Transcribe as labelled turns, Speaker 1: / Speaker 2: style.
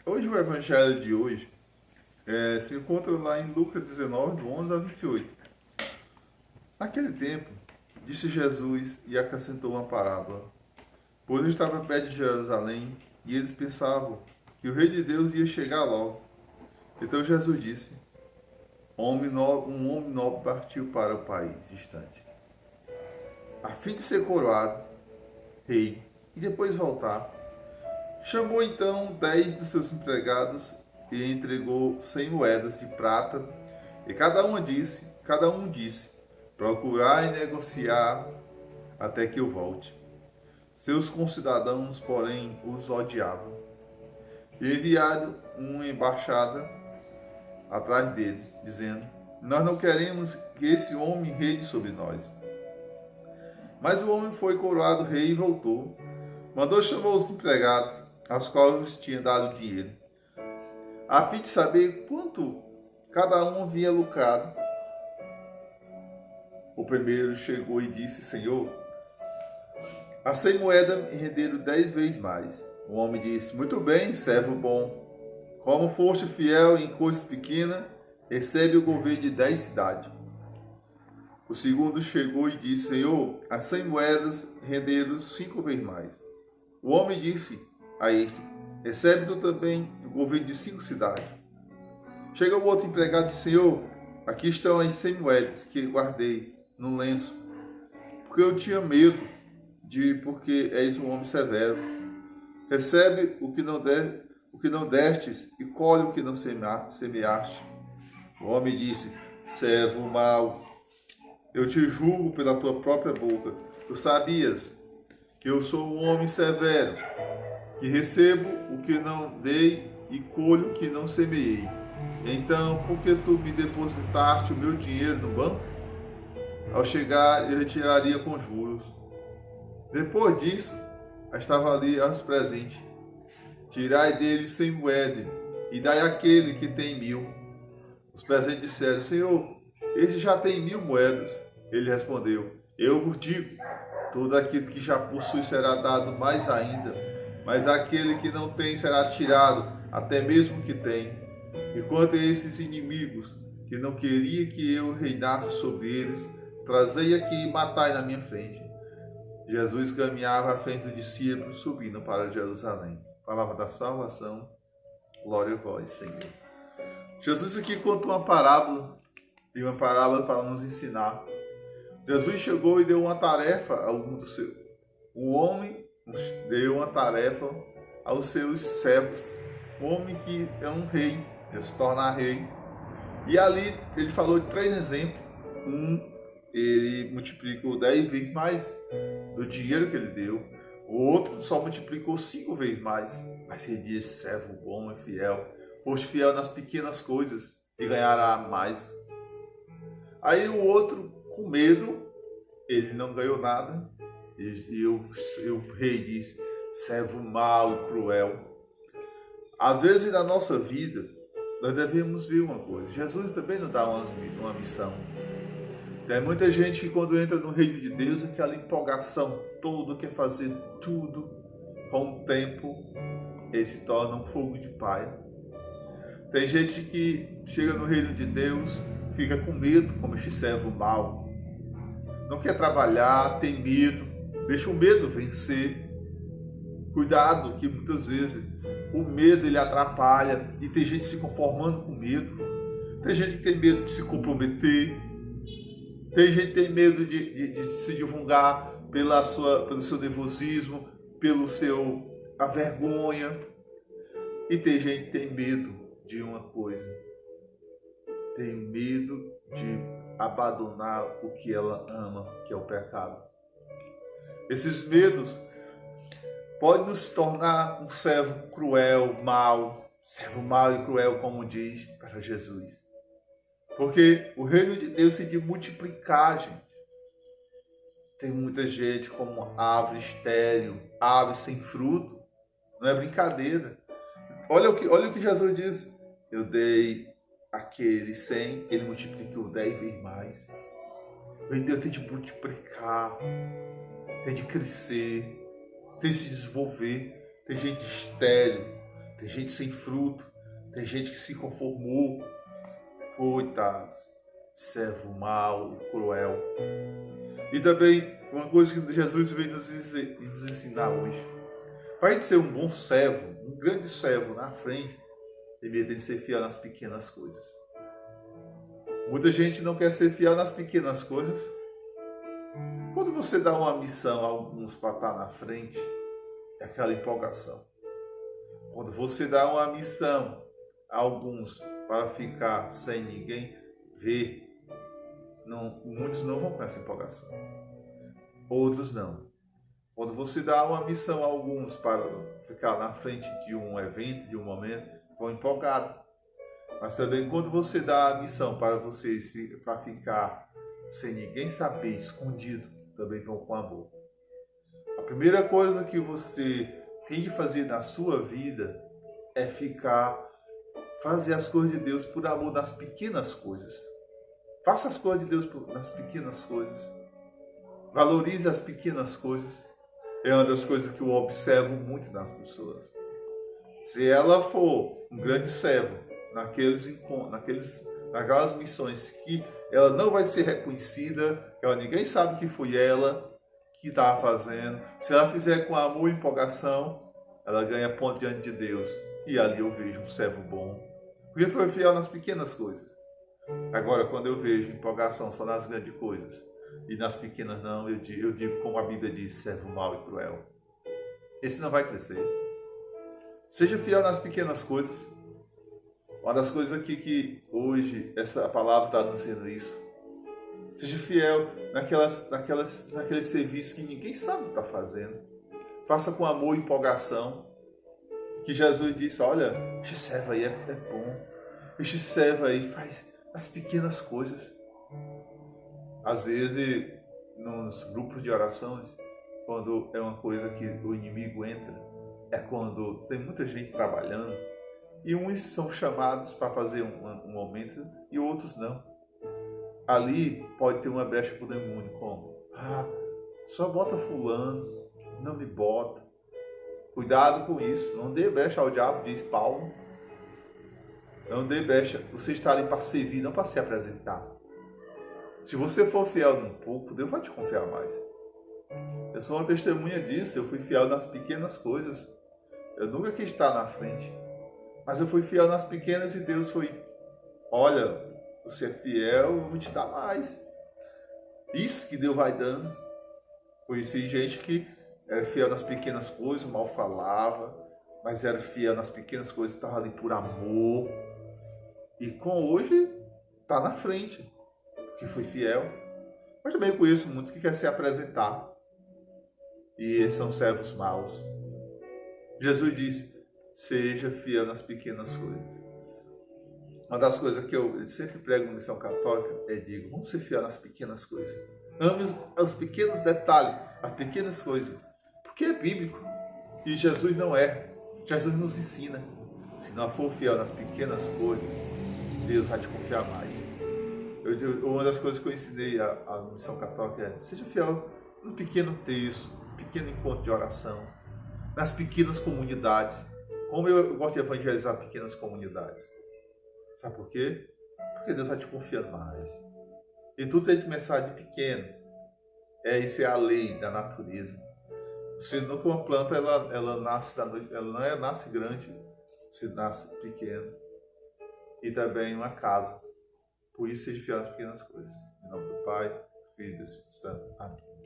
Speaker 1: Hoje o evangelho de hoje se encontra lá em Lucas 19, do 11 a 28. Naquele tempo, disse Jesus e acrescentou uma parábola. Pois eu estava perto de Jerusalém e eles pensavam que o rei de Deus ia chegar logo. Então Jesus disse, um homem nobre partiu para o país distante, a fim de ser coroado rei e depois voltar. Chamou então 10 dos seus empregados e entregou 100 moedas de prata, e cada um disse, procurar e negociar até que eu volte. Seus concidadãos, porém, os odiavam. E enviaram uma embaixada atrás dele, dizendo, nós não queremos que esse homem reine sobre nós. Mas o homem foi coroado rei e voltou. Mandou chamar os empregados, aos quais tinha dado dinheiro, a fim de saber quanto cada um havia lucrado. O primeiro chegou e disse, Senhor, a 100 moedas me renderam 10 vezes mais. O homem disse, muito bem, servo bom. Como foste fiel em coisas pequenas, recebe o governo de 10 cidades. O segundo chegou e disse, Senhor, as 100 moedas renderam 5 vezes mais. O homem disse a este, recebe tu também o governo de 5 cidades. Chega o outro empregado e disse, Senhor, aqui estão as 100 moedas que guardei no lenço, porque eu tinha medo porque és um homem severo. Recebe o que não destes e colhe o que não semeaste. O homem disse, servo mau, eu te julgo pela tua própria boca. Tu sabias que eu sou um homem severo, que recebo o que não dei e colho o que não semeei. Então, por que tu me depositaste o meu dinheiro no banco? Ao chegar, eu retiraria com juros. Depois disso, estava ali aos presentes. Tirai dele 100 moedas e dai àquele que tem 1000. Os presentes disseram, Senhor, esse já tem 1000 moedas. Ele respondeu, eu vos digo, todo aquele que já possui será dado mais ainda, mas aquele que não tem será tirado, até mesmo o que tem. E quanto a esses inimigos, que não queria que eu reinasse sobre eles, trazei aqui e matai na minha frente. Jesus caminhava à frente do discípulo, subindo para Jerusalém. Palavra da salvação, glória a vós, Senhor. Jesus aqui conta uma parábola para nos ensinar. Jesus chegou e deu uma tarefa a algum dos seus. O homem deu uma tarefa aos seus servos. O homem que é um rei, ia se tornar rei. E ali ele falou de 3 exemplos. Ele multiplicou 10 vezes mais do dinheiro que ele deu. O outro só multiplicou 5 vezes mais. Mas ele disse, servo bom e fiel. Foste fiel nas pequenas coisas e ganhará mais. Aí o outro, com medo, ele não ganhou nada. E o rei disse, servo mau e cruel. Às vezes na nossa vida, nós devemos ver uma coisa. Jesus também nos dá uma missão. Tem muita gente que quando entra no reino de Deus, aquela empolgação toda, quer fazer tudo. Com o tempo, ele se torna um fogo de palha. Tem gente que chega no reino de Deus, fica com medo, como este servo mau. Não quer trabalhar, tem medo, deixa o medo vencer. Cuidado, que muitas vezes o medo ele atrapalha e tem gente se conformando com medo. Tem gente que tem medo de se comprometer. Tem gente que tem medo de se divulgar pelo seu nervosismo, a vergonha. E tem gente que tem medo de uma coisa. Tem medo de abandonar o que ela ama, que é o pecado. Esses medos podem nos tornar um servo cruel, mau, servo mau e cruel, como diz para Jesus. Porque o reino de Deus tem de multiplicar, gente. Tem muita gente como árvore estéril, árvore sem fruto. Não é brincadeira. Olha o que Jesus diz. Eu dei aquele 100, ele multiplicou 10 vezes mais. O reino de Deus tem de multiplicar, tem de crescer, tem de se desenvolver. Tem gente estéril, Tem gente sem fruto, tem gente que se conformou. Coitados, servo mau e cruel. E também uma coisa que Jesus veio nos ensinar hoje. Para a gente ser um bom servo, um grande servo na frente, primeiro tem que ser fiel nas pequenas coisas. Muita gente não quer ser fiel nas pequenas coisas. Quando você dá uma missão a alguns para estar na frente, é aquela empolgação. Quando você dá uma missão a alguns para ficar sem ninguém ver, muitos não vão com essa empolgação. Outros não. Quando você dá uma missão a alguns para ficar na frente de um evento, de um momento, vão empolgados. Mas também quando você dá a missão para vocês para ficar sem ninguém saber, escondido, também vão com amor. A primeira coisa que você tem de fazer na sua vida é fazer as coisas de Deus por amor nas pequenas coisas. Faça as coisas de Deus nas pequenas coisas. Valorize as pequenas coisas. É uma das coisas que eu observo muito nas pessoas. Se ela for um grande servo naquelas missões que ela não vai ser reconhecida, ninguém sabe que foi ela que estava fazendo. Se ela fizer com amor e empolgação, ela ganha ponto diante de Deus. E ali eu vejo um servo bom, porque foi fiel nas pequenas coisas. Agora, quando eu vejo empolgação só nas grandes coisas, e nas pequenas não, eu digo como a Bíblia diz, servo mau e cruel. Esse não vai crescer. Seja fiel nas pequenas coisas. Uma das coisas aqui que hoje essa palavra está nos dizendo isso. Seja fiel naqueles serviços que ninguém sabe o que está fazendo. Faça com amor e empolgação. Que Jesus disse, olha, este servo aí é bom. Este servo aí faz as pequenas coisas. Às vezes, nos grupos de orações, quando é uma coisa que o inimigo entra, é quando tem muita gente trabalhando e uns são chamados para fazer um momento e outros não. Ali pode ter uma brecha para o demônio, como? Só bota fulano, não me bota. Cuidado com isso, não dê brecha ao diabo, diz Paulo. Não dê brecha, você está ali para servir, não para se apresentar. Se você for fiel num pouco, Deus vai te confiar mais. Eu sou uma testemunha disso, eu fui fiel nas pequenas coisas. Eu nunca quis estar na frente, mas eu fui fiel nas pequenas e Deus foi, olha, você é fiel, eu vou te dar mais. Isso que Deus vai dando. Conheci gente que era fiel nas pequenas coisas, mal falava, mas era fiel nas pequenas coisas, estava ali por amor. E com hoje, está na frente, porque foi fiel. Mas também conheço muito que quer se apresentar. E são servos maus. Jesus disse, seja fiel nas pequenas coisas. Uma das coisas que eu sempre prego na Missão Católica é digo, vamos ser fiel nas pequenas coisas. Ame os pequenos detalhes, as pequenas coisas. Porque é bíblico. E Jesus não é. Jesus nos ensina. Se não for fiel nas pequenas coisas, Deus vai te confiar mais. Uma das coisas que eu ensinei à Missão Católica é, seja fiel no pequeno texto, no pequeno encontro de oração, nas pequenas comunidades. Como eu gosto de evangelizar pequenas comunidades. Sabe por quê? Porque Deus vai te confiando mais. E tudo tem que começar de pequeno. Isso é a lei da natureza. Você nunca uma planta, ela nasce da noite, ela não nasce grande, você nasce pequeno. E também uma casa. Por isso, seja fiel nas pequenas coisas. Em nome do Pai, do Filho e do Espírito Santo. Amém.